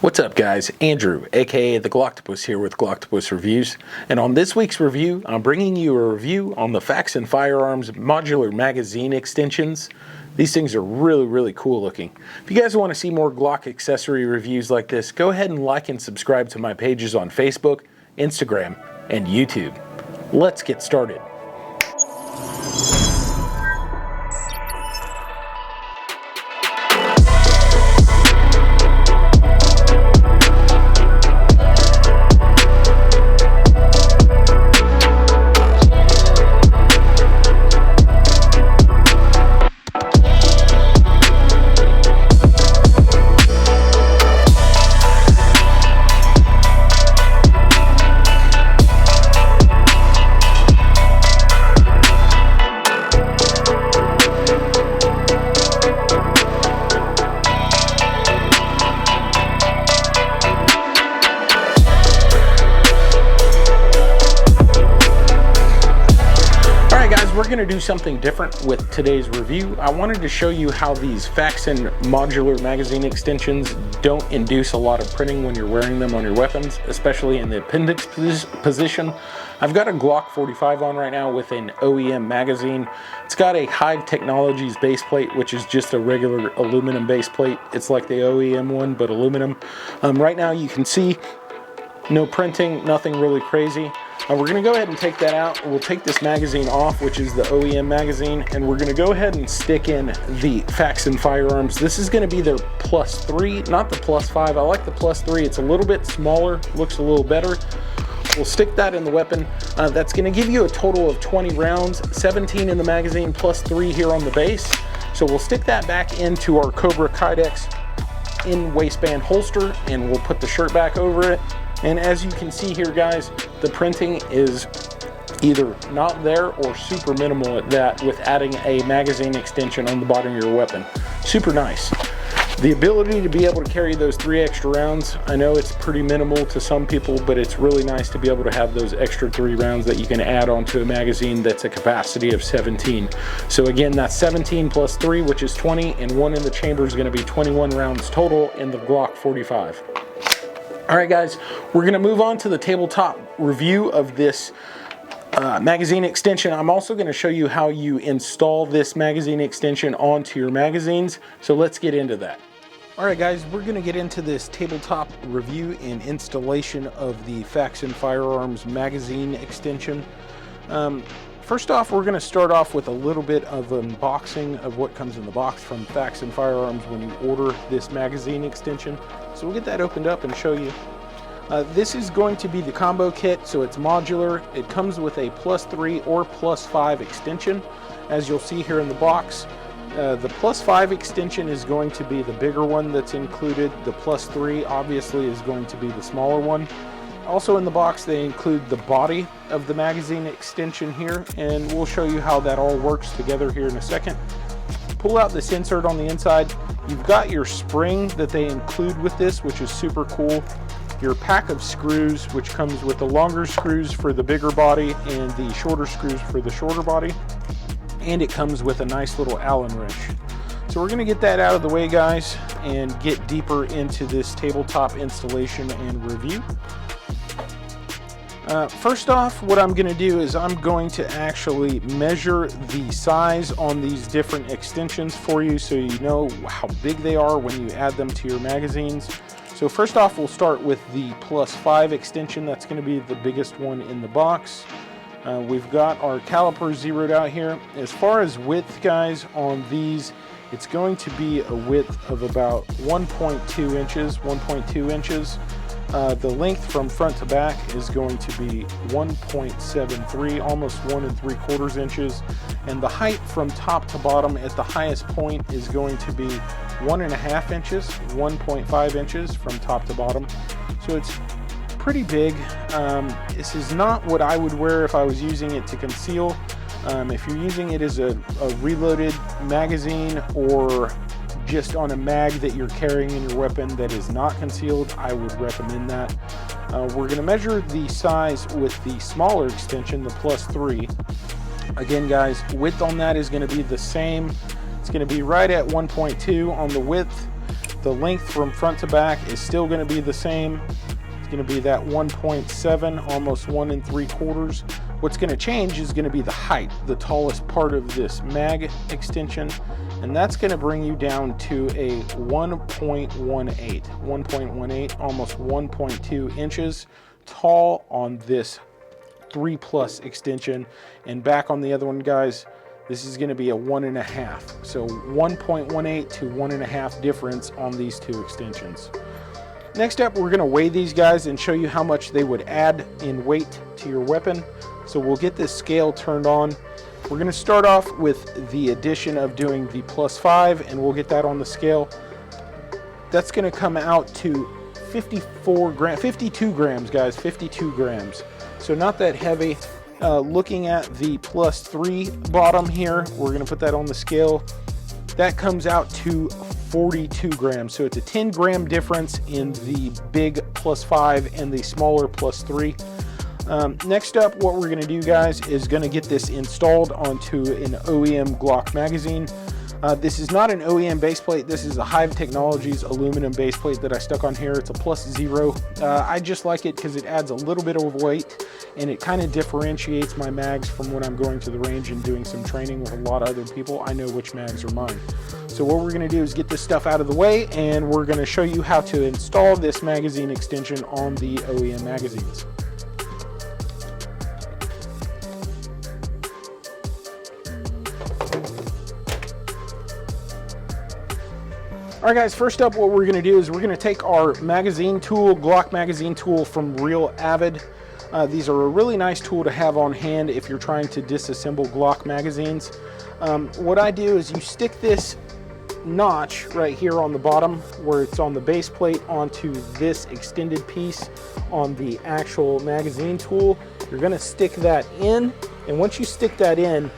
What's up guys, Andrew aka the Glocktopus here with Glocktopus Reviews, and on this week's review I'm bringing you a review on the Faxon Firearms modular magazine extensions. These things are really cool looking. If you guys want to see more Glock accessory reviews like this, go ahead and like and subscribe to my pages on Facebook, Instagram, and YouTube. Let's get started. We're going to do something different with today's review. I wanted to show you how these Faxon modular magazine extensions don't induce a lot of printing when you're wearing them on your weapons, especially in the appendix position. I've got a Glock 45 on right now with an OEM magazine. It's got a Hive Technologies base plate, which is just a regular aluminum base plate. It's like the OEM one, but aluminum. Right now you can see no printing, nothing really crazy. We're going to go ahead and take that out. We'll take this magazine off, which is the OEM magazine, and we're going to go ahead and stick in the Faxon Firearms. This is going to be their +3, not the +5. I like the +3. It's a little bit smaller, looks a little better. We'll stick that in the weapon. That's going to give you a total of 20 rounds, 17 in the magazine, +3 here on the base. So we'll stick that back into our Cobra Kydex in waistband holster, and we'll put the shirt back over it. And as you can see here guys, the printing is either not there or super minimal at that, with adding a magazine extension on the bottom of your weapon. Super nice. The ability to be able to carry those 3 extra rounds, I know it's pretty minimal to some people, but it's really nice to be able to have those extra 3 rounds that you can add onto a magazine that's a capacity of 17. So again, that's 17 plus 3, which is 20, and 1 in the chamber is going to be 21 rounds total in the Glock 45. Alright guys, we're going to move on to the tabletop review of this magazine extension. I'm also going to show you how you install this magazine extension onto your magazines, so let's get into that. Alright guys, we're going to get into this tabletop review and installation of the Faxon Firearms magazine extension. First off, we're going to start off with a little bit of unboxing of what comes in the box from Faxon Firearms when you order this magazine extension. So we'll get that opened up and show you. This is going to be the combo kit, so it's modular. It comes with a +3 or +5 extension, as you'll see here in the box. The +5 extension is going to be the bigger one that's included. The +3 obviously is going to be the smaller one. Also in the box they include the body of the magazine extension here, and we'll show you how that all works together here in a second. Pull out this insert on the inside. You've got your spring that they include with this, which is super cool. Your pack of screws, which comes with the longer screws for the bigger body and the shorter screws for the shorter body. And it comes with a nice little Allen wrench. So we're going to get that out of the way guys and get deeper into this tabletop installation and review. First off, what I'm going to do is I'm going to actually measure the size on these different extensions for you so you know how big they are when you add them to your magazines. So first off, we'll start with the +5 extension. That's going to be the biggest one in the box. We've got our caliper zeroed out here. As far as width guys on these, it's going to be a width of about 1.2 inches. The length from front to back is going to be 1.73, almost 1 3/4 inches, and the height from top to bottom at the highest point is going to be 1.5 inches, 1.5 inches from top to bottom. So it's pretty big. This is not what I would wear if I was using it to conceal. If you're using it as a reloaded magazine or just on a mag that you're carrying in your weapon that is not concealed, I would recommend that. We're going to measure the size with the smaller extension, the +3. Again guys, width on that is going to be the same. It's going to be right at 1.2 on the width. The length from front to back is still going to be the same. It's going to be that 1.7, almost 1 3/4. What's going to change is going to be the height, the tallest part of this mag extension, and that's going to bring you down to a 1.18, almost 1.2 inches tall on this 3+ extension. And back on the other one, guys, this is going to be a 1.5. So 1.18 to 1.5 difference on these two extensions. Next up, we're going to weigh these guys and show you how much they would add in weight to your weapon. So we'll get this scale turned on. We're going to start off with the addition of doing the +5, and we'll get that on the scale. That's going to come out to 52 grams, guys, 52 grams. So not that heavy. Looking at the +3 bottom here, we're going to put that on the scale. That comes out to 42 grams. So it's a 10 gram difference in the big +5 and the smaller +3. Next up, what we're going to do, guys, is going to get this installed onto an OEM Glock magazine. This is not an OEM base plate. This is a Hive Technologies aluminum base plate that I stuck on here. It's a +0. I just like it because it adds a little bit of weight, and it kind of differentiates my mags from when I'm going to the range and doing some training with a lot of other people. I know which mags are mine. So what we're going to do is get this stuff out of the way, and we're going to show you how to install this magazine extension on the OEM magazines. Alright guys, first up what we're going to do is we're going to take our magazine tool, Glock magazine tool from Real Avid. These are a really nice tool to have on hand if you're trying to disassemble Glock magazines. What I do is you stick this notch right here on the bottom where it's on the base plate onto this extended piece on the actual magazine tool. You're going to stick that in, and once you stick that in,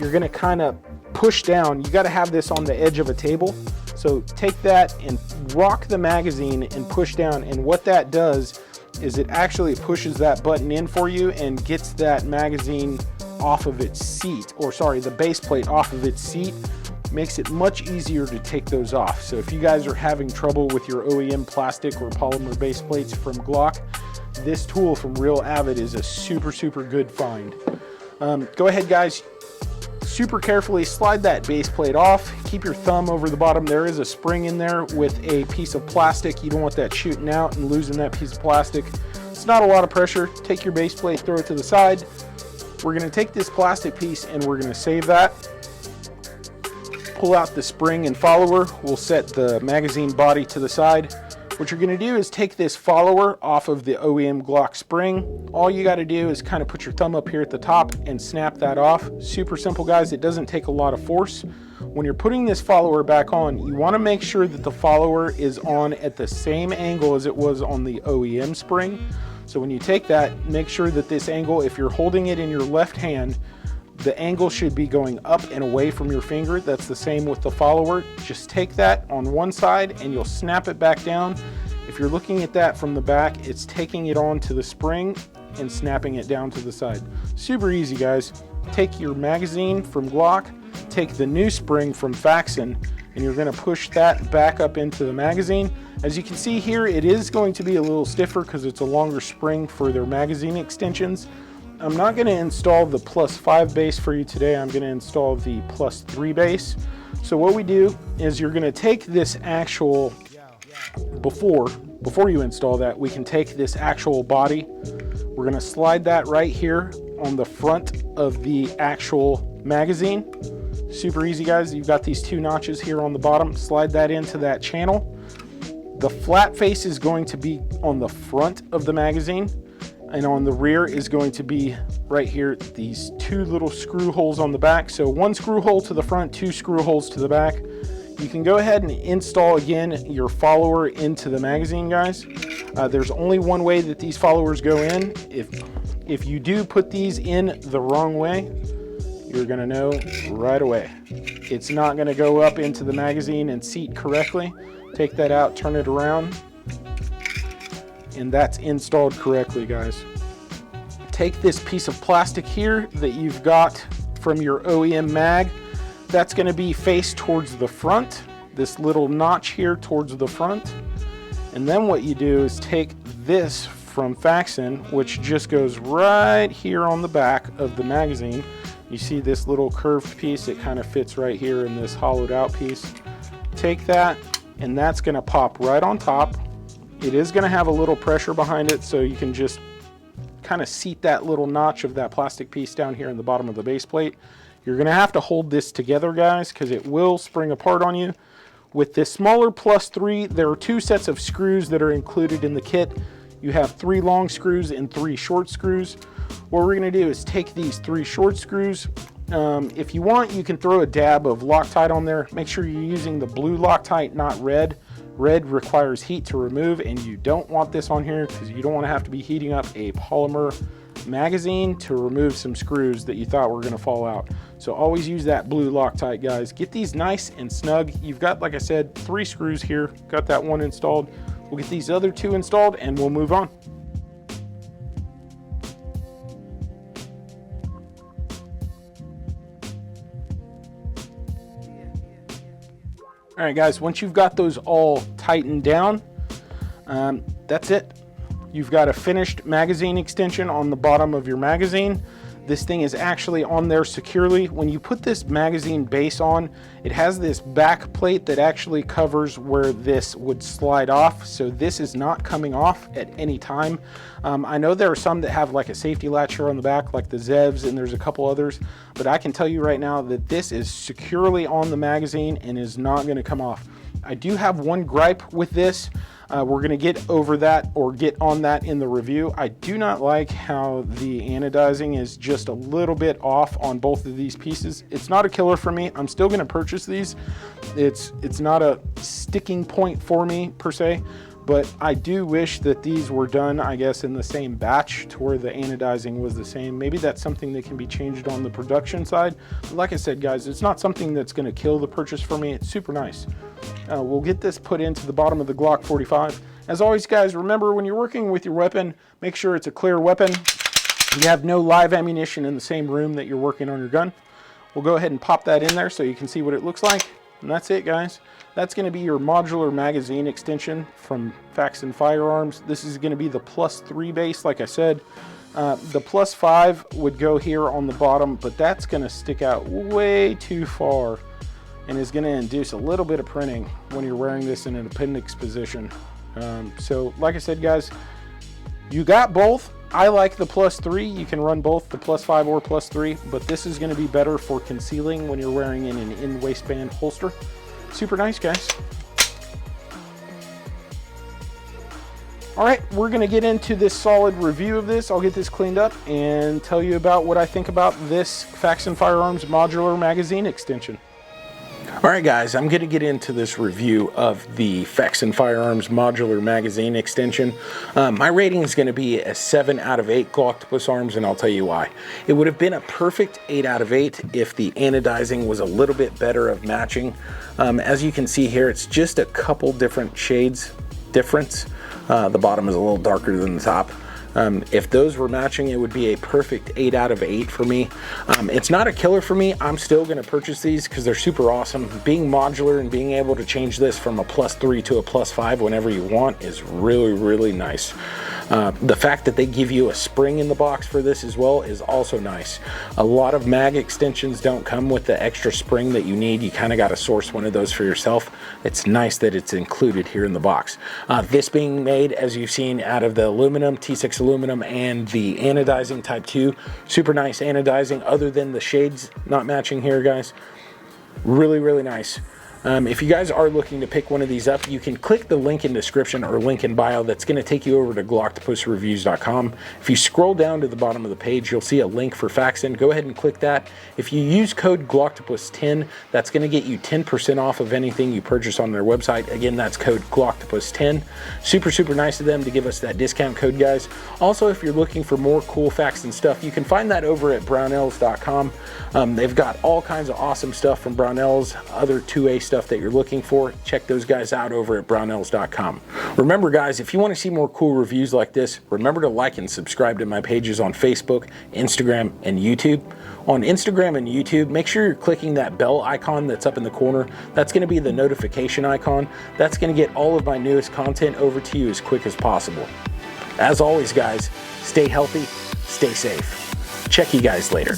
you're going to kind of push down. You got to have this on the edge of a table. So take that and rock the magazine and push down, and what that does is it actually pushes that button in for you and gets that magazine off of its seat, or sorry, the base plate off of its seat. Makes it much easier to take those off. So if you guys are having trouble with your OEM plastic or polymer base plates from Glock, this tool from Real Avid is a super good find. Go ahead guys, super carefully slide that base plate off. Keep your thumb over the bottom. There is a spring in there with a piece of plastic. You don't want that shooting out and losing that piece of plastic. It's not a lot of pressure. Take your base plate, throw it to the side. We're going to take this plastic piece and we're going to save that. Pull out the spring and follower. We'll set the magazine body to the side. What you're going to do is take this follower off of the OEM Glock spring. All you got to do is kind of put your thumb up here at the top and snap that off. Super simple guys, it doesn't take a lot of force. When you're putting this follower back on, you want to make sure that the follower is on at the same angle as it was on the OEM spring. So when you take that, make sure that this angle, if you're holding it in your left hand, the angle should be going up and away from your finger. That's the same with the follower. Just take that on one side and you'll snap it back down. If you're looking at that from the back, it's taking it onto the spring and snapping it down to the side. Super easy guys. Take your magazine from Glock, take the new spring from Faxon, and you're going to push that back up into the magazine. As you can see here, it is going to be a little stiffer because it's a longer spring for their magazine extensions. I'm not going to install the +5 base for you today. I'm going to install the +3 base. So what we do is you're going to take this actual, before you install that, we can take this actual body. We're going to slide that right here on the front of the actual magazine. Super easy guys. You've got these two notches here on the bottom. Slide that into that channel. The flat face is going to be on the front of the magazine, and on the rear is going to be right here, these two little screw holes on the back. So one screw hole to the front, two screw holes to the back. You can go ahead and install again your follower into the magazine guys. There's only one way that these followers go in. If you do put these in the wrong way, you're gonna know right away. It's not gonna go up into the magazine and seat correctly. Take that out, turn it around, and that's installed correctly guys. Take this piece of plastic here that you've got from your OEM mag. That's going to be faced towards the front. this little notch here towards the front. And then what you do is take this from Faxon, which just goes right here on the back of the magazine. You see this little curved piece, it kind of fits right here in this hollowed out piece. Take that, and that's gonna pop right on top. It is gonna have a little pressure behind it, so you can just kind of seat that little notch of that plastic piece down here in the bottom of the base plate. You're gonna have to hold this together, guys, because it will spring apart on you. With this smaller +3, there are 2 sets of screws that are included in the kit. You have 3 long screws and 3 short screws. What we're gonna do is take these 3 short screws. If you want, you can throw a dab of Loctite on there. Make sure you're using the blue Loctite, not red. Red requires heat to remove, and you don't want this on here because you don't want to have to be heating up a polymer magazine to remove some screws that you thought were going to fall out. So always use that blue Loctite, guys. Get these nice and snug. You've got, like I said, 3 screws here. Got that one installed. We'll get these other 2 installed and we'll move on. All right, guys, once you've got those all tightened down, that's it. You've got a finished magazine extension on the bottom of your magazine. This thing is actually on there securely. When you put this magazine base on, it has this back plate that actually covers where this would slide off. So this is not coming off at any time. I know there are some that have like a safety latch here on the back, like the Zevs, and there's a couple others, but I can tell you right now that this is securely on the magazine and is not gonna come off. I do have one gripe with this. We're gonna get over that or get on that in the review. I do not like how the anodizing is just a little bit off on both of these pieces. It's not a killer for me. I'm still gonna purchase these. It's not a sticking point for me per se, but I do wish that these were done, I guess, in the same batch to where the anodizing was the same. Maybe that's something that can be changed on the production side. But like I said, guys, it's not something that's gonna kill the purchase for me. It's super nice. We'll get this put into the bottom of the Glock 45. As always, guys, remember when you're working with your weapon, make sure it's a clear weapon. You have no live ammunition in the same room that you're working on your gun. We'll go ahead and pop that in there so you can see what it looks like. And that's it, guys. That's going to be your modular magazine extension from Faxon Firearms. This is going to be the +3 base, like I said. The +5 would go here on the bottom, but that's going to stick out way too far and is going to induce a little bit of printing when you're wearing this in an appendix position. So like I said, guys, you got both. I like the +3. You can run both the +5 or +3, but this is going to be better for concealing when you're wearing in an in-waistband holster. Super nice, guys. All right, we're going to get into this solid review of this. I'll get this cleaned up and tell you about what I think about this Faxon Firearms modular magazine extension. All right, guys, I'm going to get into this review of the Faxon Firearms modular magazine extension. My rating is going to be a 7 out of 8 Glock arms, and I'll tell you why. It would have been a perfect 8 out of 8 if the anodizing was a little bit better of matching. As you can see here, it's just a couple different shades difference. The bottom is a little darker than the top. If those were matching, it would be a perfect 8 out of 8 for me. It's not a killer for me. I'm still going to purchase these because they're super awesome. Being modular and being able to change this from a +3 to a +5 whenever you want is really, really nice. The fact that they give you a spring in the box for this as well is also nice. A lot of mag extensions don't come with the extra spring that you need. You kind of got to source one of those for yourself. It's nice that it's included here in the box. This being made, as you've seen, out of the aluminum, T6 aluminum, and the anodizing type 2. Super nice anodizing, other than the shades not matching here, guys. Really, really nice. If you guys are looking to pick one of these up, you can click the link in description or link in bio. That's going to take you over to glocktopusreviews.com. If you scroll down to the bottom of the page, you'll see a link for Faxon. Go ahead and click that. If you use code GLOCKTOPUS10, that's going to get you 10% off of anything you purchase on their website. Again, that's code GLOCKTOPUS10. Super, super nice of them to give us that discount code, guys. Also, if you're looking for more cool Faxon stuff, you can find that over at Brownells.com. They've got all kinds of awesome stuff from Brownells, other 2A stuff that you're looking for, check those guys out over at Brownells.com. Remember guys, if you want to see more cool reviews like this, remember to like and subscribe to my pages on Facebook, Instagram, and YouTube. On Instagram and YouTube, make sure you're clicking that bell icon that's up in the corner. That's going to be the notification icon. That's going to get all of my newest content over to you as quick as possible. As always guys, stay healthy, stay safe. Check you guys later.